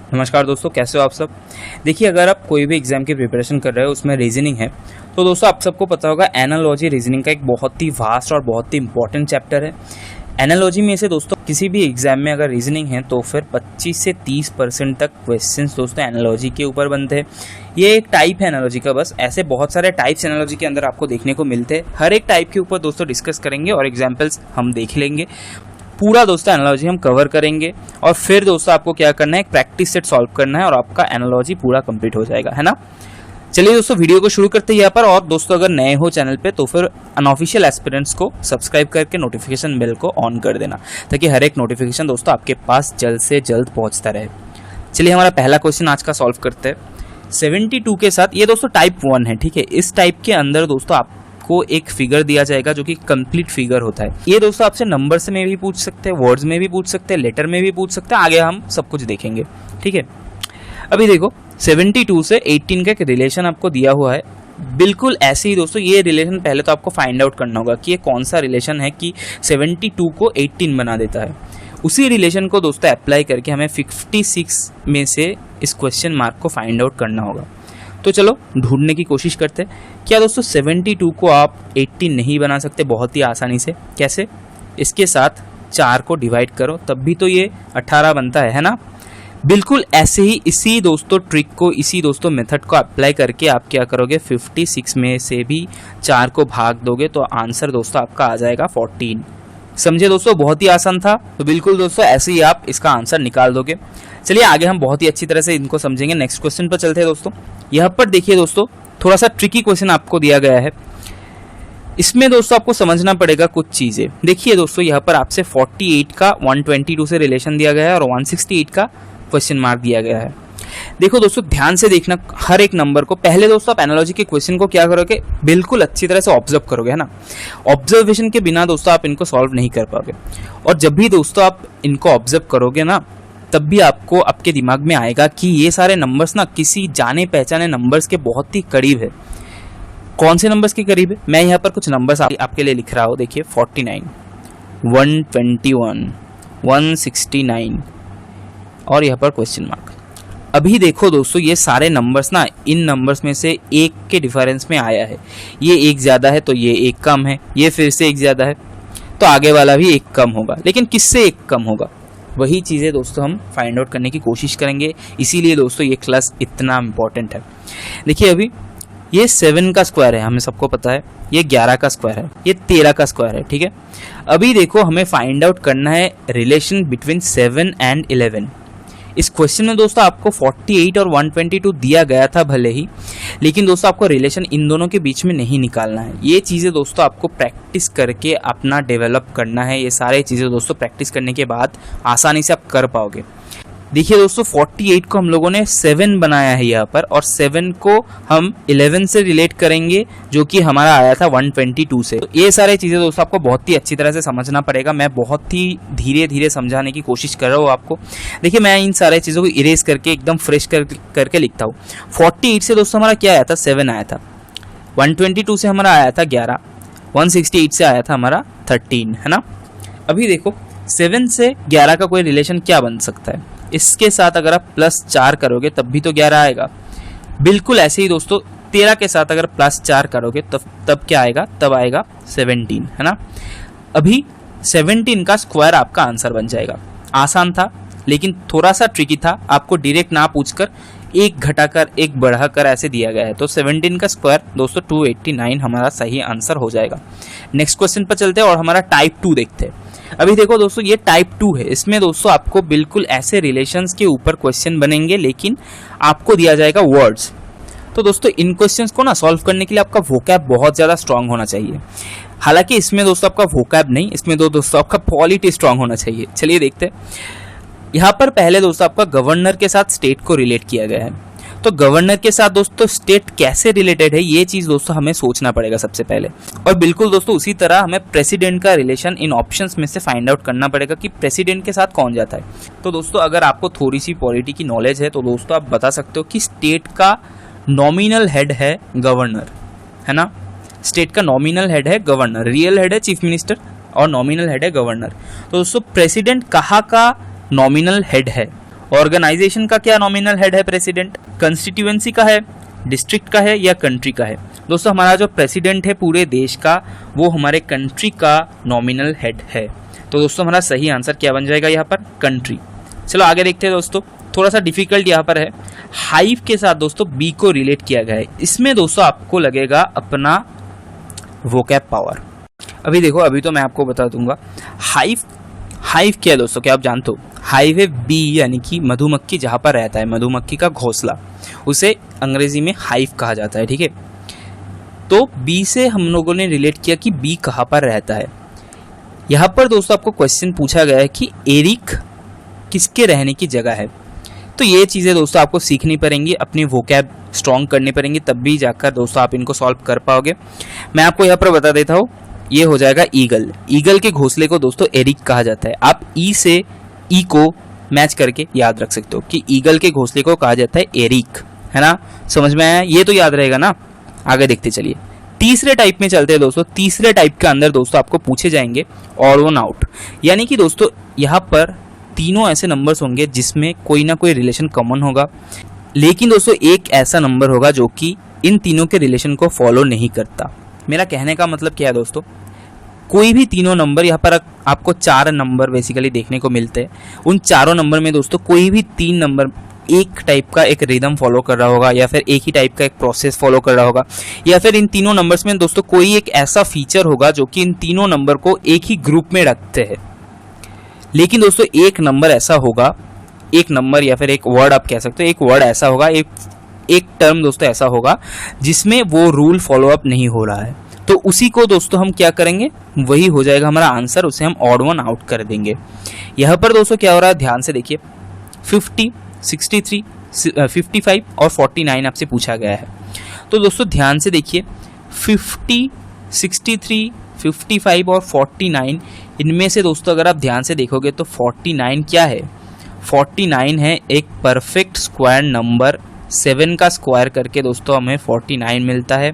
नमस्कार दोस्तों, कैसे हो आप सब। देखिए, अगर आप कोई भी एग्जाम की प्रिपरेशन कर रहे हो, उसमें रीजनिंग है, तो दोस्तों आप सबको पता होगा एनालॉजी रीजनिंग का एक बहुत ही वास्ट और बहुत ही इंपॉर्टेंट चैप्टर है। एनालॉजी में से दोस्तों किसी भी एग्जाम में अगर रीजनिंग है तो फिर 25 से 30% तक क्वेश्चंस दोस्तों एनालॉजी के ऊपर बनते हैं। ये एक टाइप है एनालॉजी का, बस ऐसे बहुत सारे टाइप्स एनालॉजी के अंदर आपको देखने को मिलते हैं। हर एक टाइप के ऊपर दोस्तों डिस्कस करेंगे और एग्जाम्पल्स हम देख लेंगे। पूरा दोस्तों एनालॉजी हम कवर करेंगे और फिर दोस्तों आपको क्या करना है, एक प्रैक्टिस सेट सॉल्व करना है और आपका एनालॉजी पूरा कंप्लीट हो जाएगा, है ना। चलिए दोस्तों, वीडियो को शुरू करते हैं यहाँ पर। और दोस्तों अगर नए हो चैनल पे तो फिर अनऑफिशियल एस्पिरेंट्स को सब्सक्राइब करके नोटिफिकेशन बेल को ऑन कर देना, ताकि हर एक नोटिफिकेशन दोस्तों आपके पास जल्द से जल्द पहुंचता रहे। चलिए हमारा पहला क्वेश्चन आज का सॉल्व करते हैं 72 के साथ। ये दोस्तों टाइप 1 है, ठीक है। इस टाइप के अंदर दोस्तों को एक फिगर दिया जाएगा जो कि कंप्लीट फिगर होता है। ये दोस्तों आपसे नंबर्स में भी पूछ सकते हैं, वर्ड्स में भी पूछ सकते हैं, लेटर में भी पूछ सकते हैं। आगे हम सब कुछ देखेंगे, ठीक है। अभी देखो 72 से 18 का एक रिलेशन आपको दिया हुआ है। बिल्कुल ऐसे ही दोस्तों ये रिलेशन पहले तो आपको फाइंड आउट करना होगा कि ये कौन सा रिलेशन है कि 72 को 18 बना देता है। उसी रिलेशन को दोस्तों अप्लाई करके हमें 56 में से इस क्वेश्चन मार्क को फाइंड आउट करना होगा। तो चलो ढूंढने की कोशिश करते हैं। क्या दोस्तों 72 को आप 18 नहीं बना सकते बहुत ही आसानी से? कैसे? इसके साथ 4 को डिवाइड करो तब भी तो ये 18 बनता है ना। बिल्कुल ऐसे ही इसी दोस्तों ट्रिक को, इसी दोस्तों मेथड को अप्लाई करके आप क्या करोगे, 56 में से भी 4 को भाग दोगे तो आंसर दोस्तों आपका आ जाएगा 14। समझे दोस्तों, बहुत ही आसान था। तो बिल्कुल दोस्तों ऐसे ही आप इसका आंसर निकाल दोगे। चलिए आगे हम बहुत ही अच्छी तरह से इनको समझेंगे। नेक्स्ट क्वेश्चन पर चलते हैं दोस्तों। यहाँ पर देखिए दोस्तों, थोड़ा सा ट्रिकी क्वेश्चन आपको दिया गया है। इसमें दोस्तों आपको समझना पड़ेगा कुछ चीजें। देखिए दोस्तों, यहाँ पर आपसे 48 का 122 से रिलेशन दिया गया है और 168 का क्वेश्चन मार्क दिया गया है। देखो दोस्तों, ध्यान से देखना हर एक नंबर को। पहले दोस्तों आप एनालॉजी के क्वेश्चन को क्या करोगे, बिल्कुल अच्छी तरह से ऑब्जर्व करोगे, है ना। ऑब्जर्वेशन के बिना दोस्तों आप इनको सॉल्व नहीं कर पाओगे। और जब भी दोस्तों आप इनको ऑब्जर्व करोगे ना, तब भी आपको आपके दिमाग में आएगा कि ये सारे नंबर्स ना किसी जाने पहचाने नंबर्स के बहुत ही करीब है। कौन से नंबर्स के करीब है? मैं यहाँ पर कुछ नंबर्स आपके लिए लिख रहा हूँ। देखिए 49, 121, 169 और यहाँ पर क्वेश्चन मार्क। अभी देखो दोस्तों, ये सारे नंबर्स ना इन नंबर्स में से एक के डिफरेंस में आया है। ये एक ज्यादा है तो ये एक कम है, ये फिर से एक ज्यादा है तो आगे वाला भी एक कम होगा। लेकिन किससे एक कम होगा, वही चीज़ें दोस्तों हम फाइंड आउट करने की कोशिश करेंगे। इसीलिए दोस्तों ये क्लास इतना इम्पोर्टेंट है। देखिए अभी ये 7 का स्क्वायर है, हमें सबको पता है। ये 11 का स्क्वायर है, ये 13 का स्क्वायर है, ठीक है। अभी देखो हमें फाइंड आउट करना है रिलेशन बिटवीन 7 एंड 11। इस क्वेश्चन में दोस्तों आपको 48 और 122 दिया गया था भले ही, लेकिन दोस्तों आपको रिलेशन इन दोनों के बीच में नहीं निकालना है। ये चीज़ें दोस्तों आपको प्रैक्टिस करके अपना डेवलप करना है। ये सारे चीज़ें दोस्तों प्रैक्टिस करने के बाद आसानी से आप कर पाओगे। देखिए दोस्तों 48 को हम लोगों ने 7 बनाया है यहाँ पर, और 7 को हम 11 से रिलेट करेंगे जो कि हमारा आया था 122 से। तो ये सारी चीज़ें दोस्तों आपको बहुत ही अच्छी तरह से समझना पड़ेगा। मैं बहुत ही धीरे धीरे समझाने की कोशिश कर रहा हूँ आपको। देखिए मैं इन सारी चीज़ों को इरेज करके एकदम फ्रेश करके लिखता हूँ। 48 से दोस्तों हमारा क्या आया था, 7 आया था। 122 से हमारा आया था 11, 168 से आया था हमारा 13, है ना। अभी देखो 7 से 11 का कोई रिलेशन क्या बन सकता है, इसके साथ अगर आप +4 करोगे तब भी तो 11 आएगा। बिल्कुल ऐसे ही दोस्तों 13 के साथ अगर +4 करोगे तब क्या आएगा, तब आएगा 17, है ना। अभी 17 का स्क्वायर आपका आंसर बन जाएगा। आसान था लेकिन थोड़ा सा ट्रिकी था। आपको डायरेक्ट ना पूछकर एक घटाकर एक बढ़ाकर ऐसे दिया गया है। तो 17 का स्क्वायर दोस्तों 289 हमारा सही आंसर हो जाएगा। नेक्स्ट क्वेश्चन पर चलते हैं और हमारा टाइप 2 देखते हैं। अभी देखो दोस्तों ये टाइप 2 है। इसमें दोस्तों आपको बिल्कुल ऐसे रिलेशंस के ऊपर क्वेश्चन बनेंगे, लेकिन आपको दिया जाएगा वर्ड्स। तो दोस्तों इन क्वेश्चंस को ना सॉल्व करने के लिए आपका वोकैब बहुत ज़्यादा स्ट्रांग होना चाहिए। हालांकि इसमें दोस्तों आपका वोकैब नहीं, इसमें दोस्तों आपका पॉलिटी स्ट्रांग होना चाहिए। चलिए देखते हैं। यहाँ पर पहले दोस्तों आपका गवर्नर के साथ स्टेट को रिलेट किया गया है। तो गवर्नर के साथ दोस्तों स्टेट कैसे रिलेटेड है, ये चीज दोस्तों हमें सोचना पड़ेगा सबसे पहले। और बिल्कुल दोस्तों उसी तरह हमें प्रेसिडेंट का रिलेशन इन ऑप्शंस में से फाइंड आउट करना पड़ेगा कि प्रेसिडेंट के साथ कौन जाता है। तो दोस्तों अगर आपको थोड़ी सी पॉलिटी की नॉलेज है तो दोस्तों आप बता सकते हो कि स्टेट का नॉमिनल हेड है गवर्नर, है ना। स्टेट का नॉमिनल हेड है गवर्नर, रियल हेड है चीफ मिनिस्टर और नॉमिनल हेड है गवर्नर। तो दोस्तों प्रेसिडेंट कहाँ का नॉमिनल हेड है ऑर्गेनाइजेशन का क्या नॉमिनल हेड है प्रेसिडेंट, कंस्टिट्यूएंसी का है, डिस्ट्रिक्ट का है या कंट्री का है। दोस्तों हमारा जो प्रेसिडेंट है पूरे देश का वो हमारे कंट्री का नॉमिनल हेड है। तो दोस्तों हमारा सही आंसर क्या बन जाएगा यहाँ पर, कंट्री। चलो आगे देखते हैं दोस्तों, थोड़ा सा डिफिकल्ट यहाँ पर है। हाइव के साथ दोस्तों बी को रिलेट किया गया है। इसमें दोस्तों आपको लगेगा अपना वोकैब पावर। अभी देखो, अभी तो मैं आपको बता दूंगा हाइव क्या है दोस्तों, क्या आप जानते हो? हाइव है बी यानी कि मधुमक्खी जहां पर रहता है, मधुमक्खी का घोंसला, उसे अंग्रेजी में हाइव कहा जाता है। ठीक है, तो बी से हम लोगों ने रिलेट किया कि बी कहां पर रहता है। यहाँ पर दोस्तों आपको क्वेश्चन पूछा गया है कि एरिक किसके रहने की जगह है। तो ये चीज़ें दोस्तों आपको सीखनी पड़ेंगी, अपनी वोकैब स्ट्रॉन्ग करनी पड़ेंगी, तब भी जाकर दोस्तों आप इनको सॉल्व कर पाओगे। मैं आपको यहाँ पर बता देता हूँ, ये हो जाएगा ईगल। ईगल के घोंसले को दोस्तों एरिक कहा जाता है। आप ई से ई को मैच करके याद रख सकते हो कि ईगल के घोंसले को कहा जाता है एरिक, है ना। समझ में आया? ये तो याद रहेगा ना। आगे देखते चलिए, तीसरे टाइप में चलते हैं दोस्तों। तीसरे टाइप के अंदर दोस्तों आपको पूछे जाएंगे ऑड वन आउट, यानी कि दोस्तों यहाँ पर तीनों ऐसे नंबर्स होंगे जिसमें कोई ना कोई रिलेशन कॉमन होगा, लेकिन दोस्तों एक ऐसा नंबर होगा जो कि इन तीनों के रिलेशन को फॉलो नहीं करता। मेरा कहने का मतलब क्या है दोस्तों, कोई भी तीनों नंबर, यहाँ पर आपको 4 नंबर बेसिकली देखने को मिलते हैं। उन चारों नंबर में दोस्तों कोई भी 3 नंबर एक टाइप का एक रिदम फॉलो कर रहा होगा, या फिर एक ही टाइप का एक प्रोसेस फॉलो कर रहा होगा, या फिर इन तीनों नंबर्स में दोस्तों कोई एक ऐसा फीचर होगा जो कि इन तीनों नंबर को एक ही ग्रुप में रखते हैं। लेकिन दोस्तों एक नंबर ऐसा होगा, एक नंबर या फिर एक वर्ड आप कह सकते हो, एक वर्ड ऐसा होगा, एक टर्म दोस्तों ऐसा होगा जिसमें वो रूल फॉलो अप नहीं हो रहा है। तो उसी को दोस्तों हम क्या करेंगे, वही हो जाएगा हमारा आंसर, उसे हम ऑड वन आउट कर देंगे। यहाँ पर दोस्तों क्या हो रहा है, ध्यान से देखिए। 50, 63, 55 और 49 आपसे पूछा गया है। तो दोस्तों ध्यान से देखिए, 50, 63, 55 और 49, इनमें से दोस्तों अगर आप ध्यान से देखोगे तो 49 क्या है, 49 है एक परफेक्ट स्क्वायर नंबर। 7 का स्क्वायर करके दोस्तों हमें 49 मिलता है।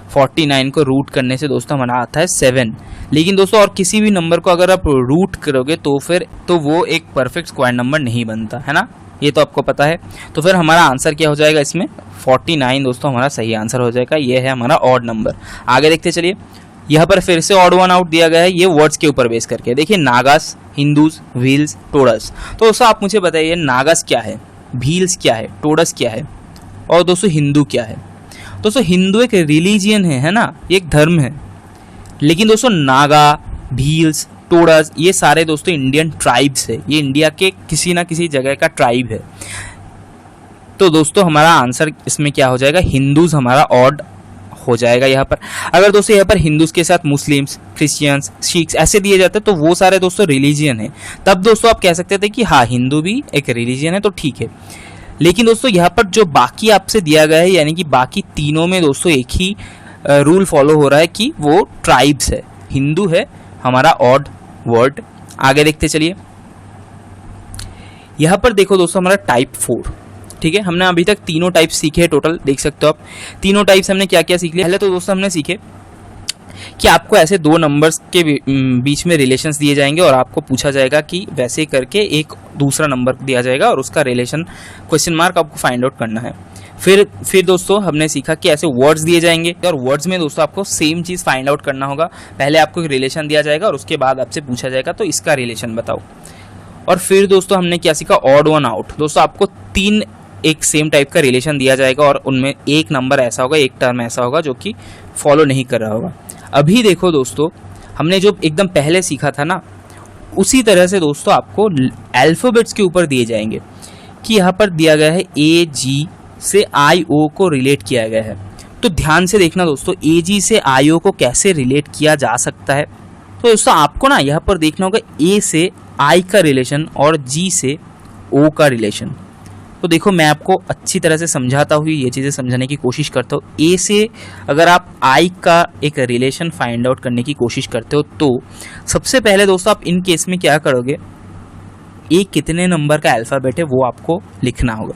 49 को रूट करने से दोस्तों हमारा आता है 7। लेकिन दोस्तों और किसी भी नंबर को अगर आप रूट करोगे तो वो एक परफेक्ट स्क्वायर नंबर नहीं बनता, है ना। ये तो आपको पता है। तो फिर हमारा आंसर क्या हो जाएगा इसमें, 49 दोस्तों हमारा सही आंसर हो जाएगा। ये है हमारा ऑड नंबर। आगे देखते चलिए, यहाँ पर फिर से ऑड वन आउट दिया गया है, ये वर्ड्स के ऊपर बेस करके। देखिए, नागास, हिंदूज, व्हील्स, टोडस। तो दोस्तों आप मुझे बताइए, नागास क्या है, व्हील्स क्या है, टोडस क्या है, और दोस्तों हिंदू क्या है। दोस्तों हिंदू एक रिलीजियन है ना, एक धर्म है। लेकिन दोस्तों नागा, भील्स, टोडस, ये सारे दोस्तों इंडियन ट्राइब्स है। ये इंडिया के किसी ना किसी जगह का ट्राइब है। तो दोस्तों हमारा आंसर इसमें क्या हो जाएगा, हिंदूज हमारा ऑड हो जाएगा यहाँ पर। अगर दोस्तों यहाँ पर हिंदूज के साथ मुस्लिम्स, क्रिश्चियंस, सिख्स ऐसे दिए जाते तो वो सारे दोस्तों रिलीजियन है, तब दोस्तों आप कह सकते थे कि हाँ हिंदू भी एक रिलीजियन है, तो ठीक है। लेकिन दोस्तों यहाँ पर जो बाकी आपसे दिया गया है, यानी कि बाकी तीनों में दोस्तों एक ही रूल फॉलो हो रहा है कि वो ट्राइब्स है। हिंदू है हमारा ऑड वर्ड। आगे देखते चलिए, यहाँ पर देखो दोस्तों हमारा टाइप 4। ठीक है, हमने अभी तक तीनों टाइप सीखे हैं टोटल, देख सकते हो आप। तीनों टाइप्स हमने क्या क्या सीख लिया। पहले तो दोस्तों हमने सीखे कि आपको ऐसे 2 नंबर्स के बीच में रिलेशंस दिए जाएंगे और आपको पूछा जाएगा कि वैसे करके एक दूसरा नंबर दिया जाएगा और उसका रिलेशन क्वेश्चन मार्क आपको फाइंड आउट करना है। फिर दोस्तों हमने सीखा कि ऐसे वर्ड्स दिए जाएंगे और वर्ड्स में दोस्तों आपको सेम चीज़ फाइंड आउट करना होगा। पहले आपको एक रिलेशन दिया जाएगा और उसके बाद आपसे पूछा जाएगा तो इसका रिलेशन बताओ। और फिर दोस्तों हमने क्या सीखा, ऑड वन आउट। दोस्तों आपको 3 एक सेम टाइप का रिलेशन दिया जाएगा और उनमें एक नंबर ऐसा होगा, एक टर्म ऐसा होगा जो कि फॉलो नहीं कर रहा होगा। अभी देखो दोस्तों, हमने जो एकदम पहले सीखा था ना, उसी तरह से दोस्तों आपको अल्फाबेट्स के ऊपर दिए जाएंगे कि यहाँ पर दिया गया है AG से IO को रिलेट किया गया है। तो ध्यान से देखना दोस्तों, AG से IO को कैसे रिलेट किया जा सकता है। तो दोस्तों आपको ना यहाँ पर देखना होगा A से I का रिलेशन और G से O का रिलेशन। तो देखो मैं आपको अच्छी तरह से समझाता हूँ, ये चीज़ें समझाने की कोशिश करता हूँ। ए से अगर आप आई का एक रिलेशन फाइंड आउट करने की कोशिश करते हो तो सबसे पहले दोस्तों आप इन केस में क्या करोगे, ए कितने नंबर का अल्फ़ाबेट है वो आपको लिखना होगा।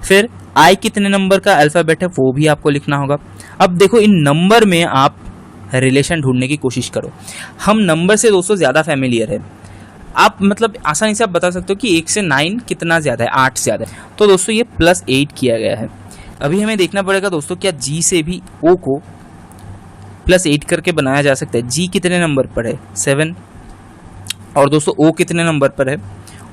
फिर आई कितने नंबर का अल्फ़ाबेट है वो भी आपको लिखना होगा। अब देखो इन नंबर में आप रिलेशन ढूंढने की कोशिश करो। हम नंबर से दोस्तों ज़्यादा फैमिलियर है। आप मतलब आसानी से आप बता सकते हो कि 1 से 9 कितना ज़्यादा है, 8 ज़्यादा है। तो दोस्तों ये +8 किया गया है। अभी हमें देखना पड़ेगा दोस्तों क्या G से भी O को +8 करके बनाया जा सकता है। G कितने नंबर पर है, 7, और दोस्तों O कितने नंबर पर है,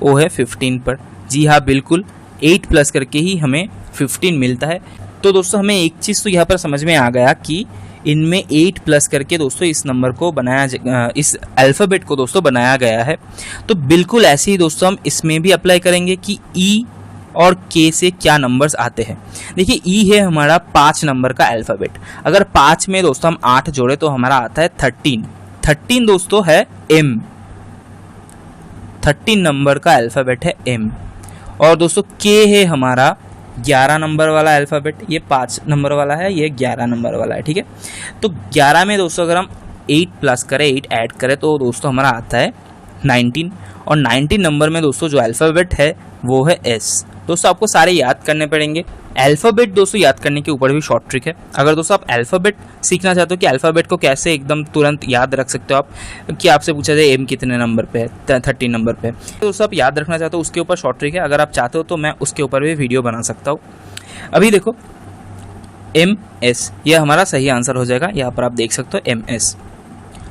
O है 15 पर। जी हाँ बिल्कुल, 8 प्लस करके ही हमें 15 मिलता है। तो दोस्तों हमें एक चीज़ तो यहाँ पर समझ में आ गया कि इनमें 8 प्लस करके दोस्तों इस नंबर को बनाया, इस अल्फ़ाबेट को दोस्तों बनाया गया है। तो बिल्कुल ऐसे ही दोस्तों हम इसमें भी अप्लाई करेंगे कि E और K से क्या नंबर्स आते हैं। देखिए E है हमारा 5 नंबर का अल्फ़ाबेट। अगर 5 में दोस्तों हम 8 जोड़े तो हमारा आता है 13। 13 दोस्तों है M, 13 नंबर का अल्फ़ाबेट है M। और दोस्तों K है हमारा 11 नंबर वाला अल्फ़ाबेट। ये 5 नंबर वाला है, ये 11 नंबर वाला है, ठीक है। तो 11 में दोस्तों अगर हम 8 प्लस करें, 8 ऐड करें तो दोस्तों हमारा आता है 19। और 19 नंबर में दोस्तों जो अल्फ़ाबेट है वो है S। दोस्तों आपको सारे याद करने पड़ेंगे। अल्फ़ाबेट दोस्तों याद करने के ऊपर भी शॉर्ट ट्रिक है। अगर दोस्तों आप अल्फ़ाबेट सीखना चाहते हो कि अल्फ़ाबेट को कैसे एकदम तुरंत याद रख सकते हो आप, कि आपसे पूछा जाए M कितने नंबर पे है, 13 नंबर पे है, तो दोस्तों आप याद रखना चाहते हो उसके ऊपर शॉर्ट ट्रिक है। अगर आप चाहते हो तो मैं उसके ऊपर भी वीडियो बना सकता हूँ। अभी देखो MS यह हमारा सही आंसर हो जाएगा। यहाँ पर आप देख सकते हो MS।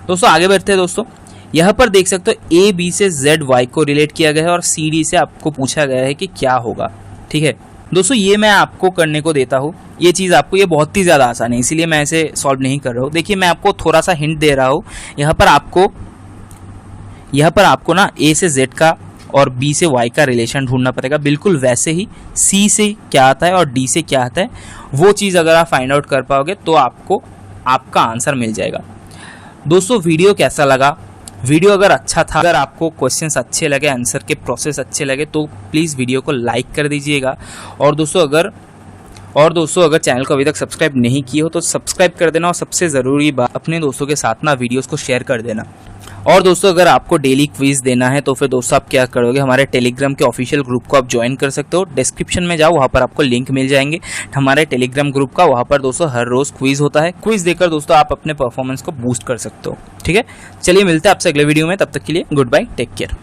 दोस्तों आगे बढ़ते हैं। दोस्तों यहाँ पर देख सकते हो AB से ZY को रिलेट किया गया है और CD से आपको पूछा गया है कि क्या होगा, ठीक है। दोस्तों ये मैं आपको करने को देता हूँ, ये चीज़ आपको, ये बहुत ही ज़्यादा आसान है, इसीलिए मैं इसे सॉल्व नहीं कर रहा हूँ। देखिए मैं आपको थोड़ा सा हिंट दे रहा हूँ। यहाँ पर आपको ना A से Z का और B से Y का रिलेशन ढूंढना पड़ेगा। बिल्कुल वैसे ही C से क्या आता है और D से क्या आता है, वो चीज़ अगर आप फाइंड आउट कर पाओगे तो आपको आपका आंसर मिल जाएगा। दोस्तों वीडियो कैसा लगा? वीडियो अगर अच्छा था, अगर आपको क्वेश्चंस अच्छे लगे, आंसर के प्रोसेस अच्छे लगे तो प्लीज़ वीडियो को लाइक कर दीजिएगा। और दोस्तों अगर चैनल को अभी तक सब्सक्राइब नहीं किए हो तो सब्सक्राइब कर देना। और सबसे ज़रूरी बात, अपने दोस्तों के साथ ना वीडियोस को शेयर कर देना। और दोस्तों अगर आपको डेली क्विज देना है तो फिर दोस्तों आप क्या करोगे, हमारे टेलीग्राम के ऑफिशियल ग्रुप को आप ज्वाइन कर सकते हो। डिस्क्रिप्शन में जाओ, वहाँ पर आपको लिंक मिल जाएंगे हमारे टेलीग्राम ग्रुप का। वहाँ पर दोस्तों हर रोज़ क्विज होता है। क्विज देकर दोस्तों आप अपने परफॉर्मेंस को बूस्ट कर सकते हो, ठीक है। चलिए मिलते हैं आपसे अगले वीडियो में, तब तक के लिए गुड बाय, टेक केयर।